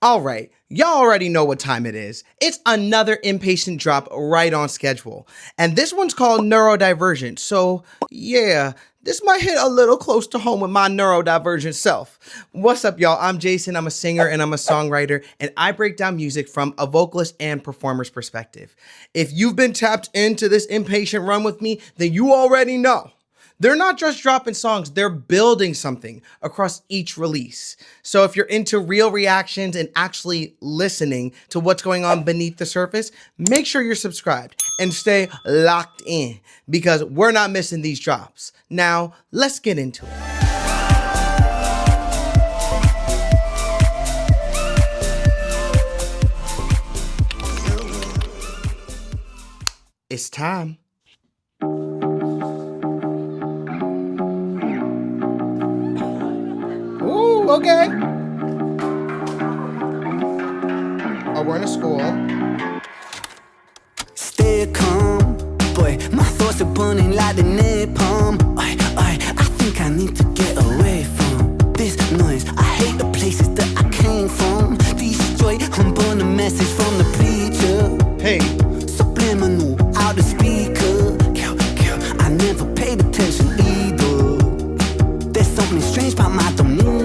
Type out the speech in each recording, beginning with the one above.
All right, y'all already know what time it is. It's another Inpatient drop right on schedule. And this one's called Neurodivergent. So yeah, this might hit a little close to home with my neurodivergent self. What's up, y'all? I'm Jason. I'm a singer and I'm a songwriter, and I break down music from a vocalist and performer's perspective. If you've been tapped into this Inpatient run with me, then you already know. They're not just dropping songs, they're building something across each release. So if you're into real reactions and actually listening to what's going on beneath the surface, make sure you're subscribed and stay locked in because we're not missing these drops. Now, let's get into it. It's time. Ooh, okay. Oh, we're in a school. Stay calm, boy. My thoughts are burning like the napalm. I think I need to get away from this noise. I hate the places that I came from. Destroy and burn a message from the preacher. Hey. Subliminal out the speaker. I never paid attention either. There's something strange about my demeanor.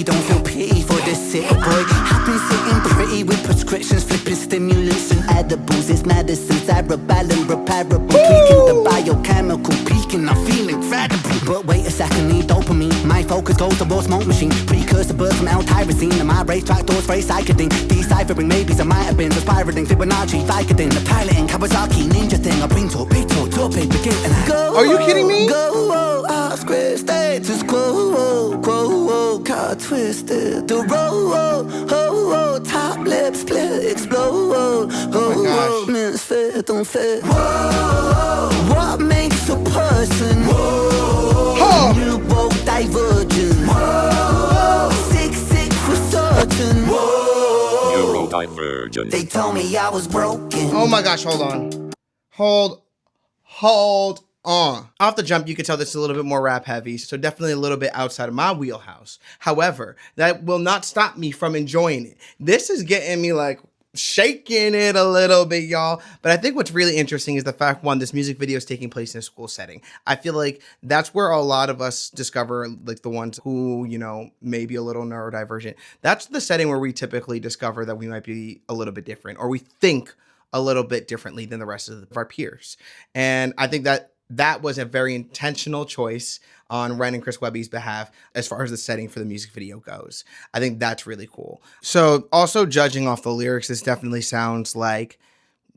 Don't feel pity for this sick boy. I've been sitting pretty with prescriptions, flipping stimulants and edibles. It's medicine, cerebellum, repairable, tweaking the biochemical peaking. I'm feeling incredible. But wait a second, need dopamine. My focus goes towards smoke machine. Precursor birth from L-tyrosine. And my racetrack doors very psychedelic. Deciphering maybes I might have been. Spiraling Fibonacci, Vicodin. The piloting Kawasaki ninja thing. I bring to a big talk, begin and I go. Are you kidding me? Go off script, status quo, car twisted. The road, top lip split, explode. Oh misfit, don't fit. What makes a person? Neurodivergent. Sick for certain. Neurodivergent. They told me I was broken. Oh my gosh, hold on. Hold on. Off the jump, you could tell this is a little bit more rap heavy, so definitely a little bit outside of my wheelhouse. However, that will not stop me from enjoying it. This is getting me like shaking it a little bit, y'all. But I think what's really interesting is the fact, one, this music video is taking place in a school setting. I feel like that's where a lot of us discover, like the ones who, you know, may be a little neurodivergent. That's the setting where we typically discover that we might be a little bit different, or we think a little bit differently than the rest of our peers. And I think that was a very intentional choice on Ren and Chris Webby's behalf as far as the setting for the music video goes. I think that's really cool. So also judging off the lyrics, this definitely sounds like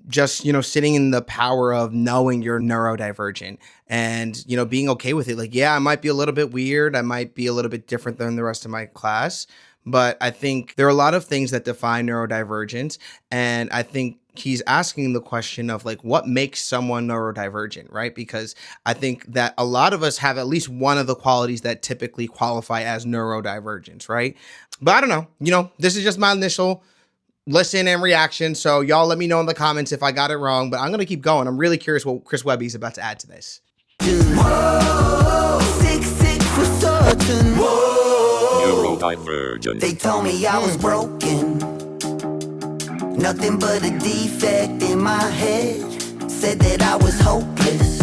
just, you know, sitting in the power of knowing you're neurodivergent and, you know, being okay with it. Like, yeah, I might be a little bit weird. I might be a little bit different than the rest of my class. But I think there are a lot of things that define neurodivergence. And I think he's asking the question of like, what makes someone neurodivergent, right? Because I think that a lot of us have at least one of the qualities that typically qualify as neurodivergence, right? But I don't know, you know, this is just my initial listen and reaction. So y'all let me know in the comments if I got it wrong, but I'm going to keep going. I'm really curious what Chris Webby's about to add to this. Whoa, sick for certain. Neurodivergent. They told me I was broken. Nothing but a defect in my head. Said that I was hopeless.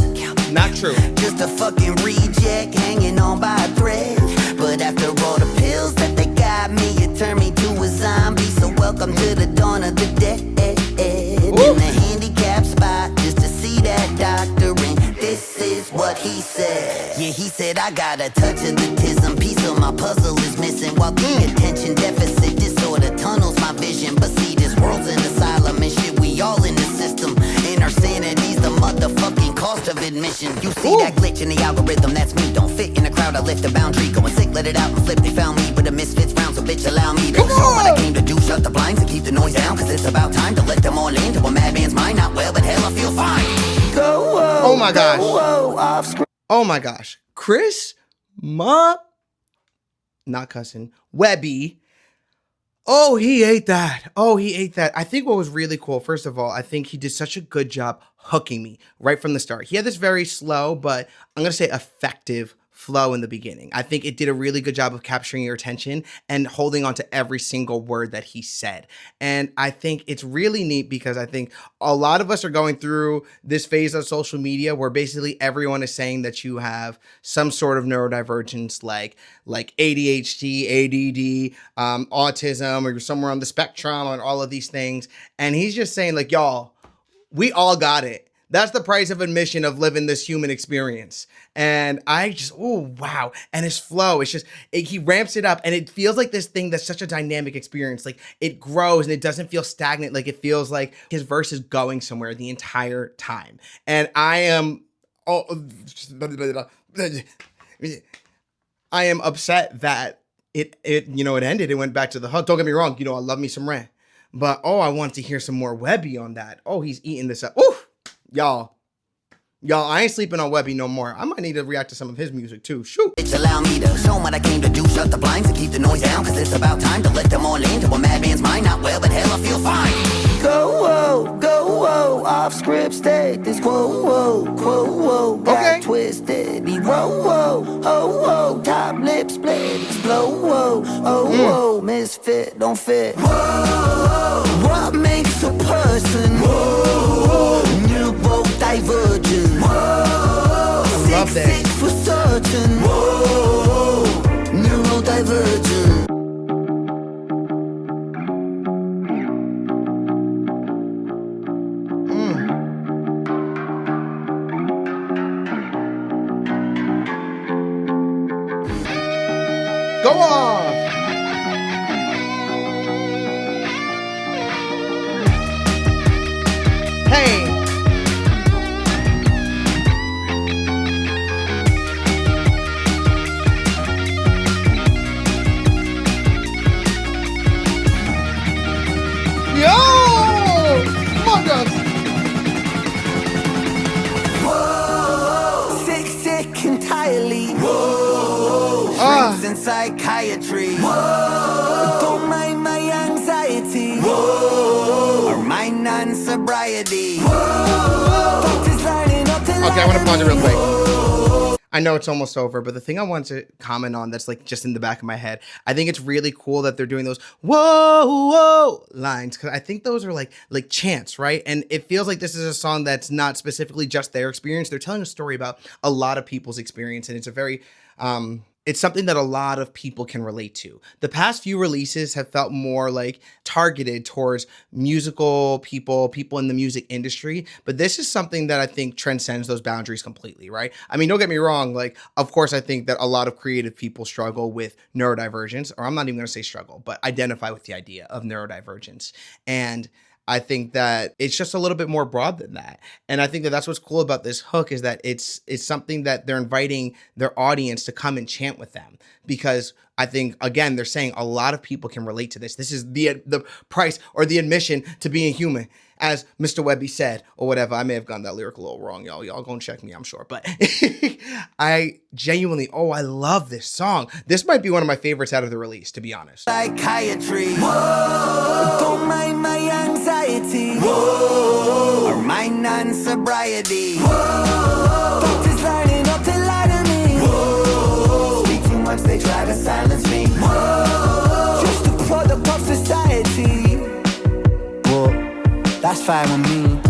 Not true. Just a fucking reject hanging on by a thread. But after all the pills that they got me, it turned me to a zombie. So welcome to the dawn of the dead. In the handicap spot just to see that doctor. And this is what he said. Yeah, he said I got a touch of autism. Piece of my puzzle is missing. While the attention deficit disorder tunnels my vision. But see, this world's an asylum and shit, we all in the system. And our sanity's the motherfucking cost of admission. You see that glitch in the algorithm, that's me. Don't fit in the crowd, I lift a boundary. Going sick, let it out and flip. They found me with a misfits round, so bitch allow me to show what I came to do. Shut the blinds and keep the noise down, cause it's about time to let them all into a madman's mind. Not well, but hell, I feel fine. Oh my gosh. Oh my gosh. Chris not cussing, Webby. Oh, he ate that. I think what was really cool, first of all, I think he did such a good job hooking me right from the start. He had this very slow, but I'm going to say effective flow in the beginning. I think it did a really good job of capturing your attention and holding on to every single word that he said. And I think it's really neat because I think a lot of us are going through this phase of social media where basically everyone is saying that you have some sort of neurodivergence like ADHD, ADD, autism, or you're somewhere on the spectrum and all of these things. And he's just saying like, y'all, we all got it. That's the price of admission of living this human experience. And I just, oh, wow. And his flow, it's just, he ramps it up and it feels like this thing that's such a dynamic experience. Like it grows and it doesn't feel stagnant. Like it feels like his verse is going somewhere the entire time. And I am upset that it ended. It went back to the hook. Don't get me wrong. I love me some Ren. But, I want to hear some more Webby on that. Oh, he's eating this up. Ooh. Y'all, I ain't sleeping on Webby no more. I might need to react to some of his music too. Shoot. It's allow me to show 'em what I came to do. Shut the blinds and keep the noise down, cause it's about time to let them all into a madman's mind. Not well, but hell, I feel fine. Go, whoa, off script state. This quo, got twisted. He whoa, top lip split. Explode, whoa, misfit, don't fit. Whoa, what makes a person? Whoa, neurodivergent. Whoa, love that. 6 for certain. Whoa, neurodivergent. Go off. Hey. Yo! Come on, guys. Whoa, sick entirely. Whoa, shrinks in psychiatry. Whoa, don't mind my anxiety. Whoa, or my non-sobriety. Whoa, doctors lining up to Okay, I want to pause it real quick. I know it's almost over, but the thing I want to comment on that's like just in the back of my head, I think it's really cool that they're doing those whoa lines, because I think those are like chants, right? And it feels like this is a song that's not specifically just their experience. They're telling a story about a lot of people's experience, and it's a very it's something that a lot of people can relate to. The past few releases have felt more like targeted towards musical people in the music industry, but this is something that I think transcends those boundaries completely, right? I mean, don't get me wrong, like, of course, I think that a lot of creative people struggle with neurodivergence, or I'm not even gonna say struggle, but identify with the idea of neurodivergence. And I think that it's just a little bit more broad than that. And I think that that's what's cool about this hook is that it's something that they're inviting their audience to come and chant with them. Because I think, again, they're saying a lot of people can relate to this. This is the price or the admission to being human, as Mr. Webby said, or whatever. I may have gotten that lyric a little wrong, y'all. Y'all gonna check me, I'm sure. But I genuinely, I love this song. This might be one of my favorites out of the release, to be honest. psychiatry. Whoa, don't mind my anxiety. Whoa, or my non-sobriety. Whoa, doctors lining up to lie to me. Whoa, speak too much, they try to silence me. Whoa, just a product of society. Whoa, that's fine with me.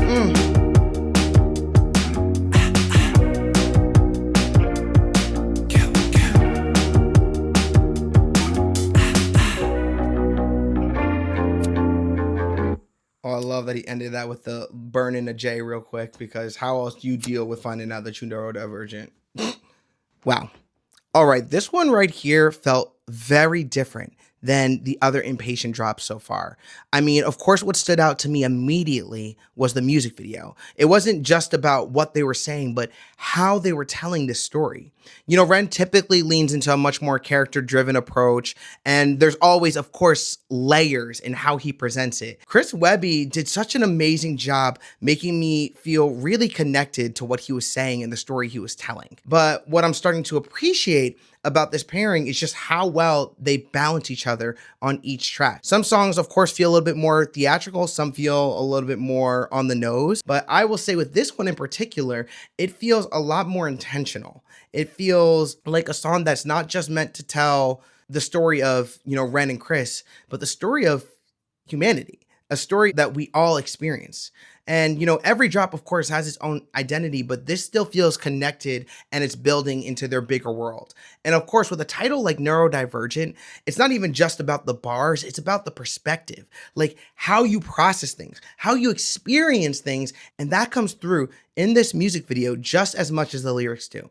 I love that he ended that with the burning a J real quick, because how else do you deal with finding out that you're neurodivergent? Wow. All right, this one right here felt very different than the other Inpatient drops so far. I mean, of course, what stood out to me immediately was the music video. It wasn't just about what they were saying, but how they were telling this story. Ren typically leans into a much more character-driven approach, and there's always, of course, layers in how he presents it. Chris Webby did such an amazing job making me feel really connected to what he was saying and the story he was telling. But what I'm starting to appreciate about this pairing is just how well they balance each other on each track. Some songs, of course, feel a little bit more theatrical, some feel a little bit more on the nose, but I will say with this one in particular, it feels a lot more intentional. It feels like a song that's not just meant to tell the story of, Ren and Chris, but the story of humanity, a story that we all experience. And, every drop, of course, has its own identity, but this still feels connected and it's building into their bigger world. And of course, with a title like Neurodivergent, it's not even just about the bars, it's about the perspective, like how you process things, how you experience things. And that comes through in this music video just as much as the lyrics do.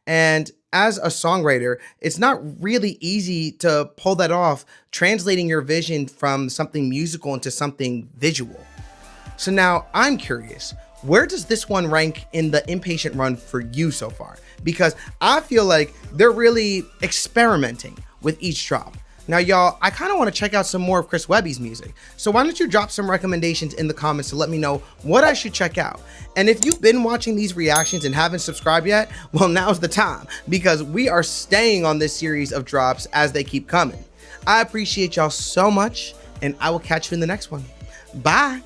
And as a songwriter, it's not really easy to pull that off, translating your vision from something musical into something visual. So now I'm curious, where does this one rank in the Inpatient run for you so far? Because I feel like they're really experimenting with each drop. Now, y'all, I kind of want to check out some more of Chris Webby's music. So why don't you drop some recommendations in the comments to let me know what I should check out. And if you've been watching these reactions and haven't subscribed yet, well, now's the time, because we are staying on this series of drops as they keep coming. I appreciate y'all so much, and I will catch you in the next one. Bye.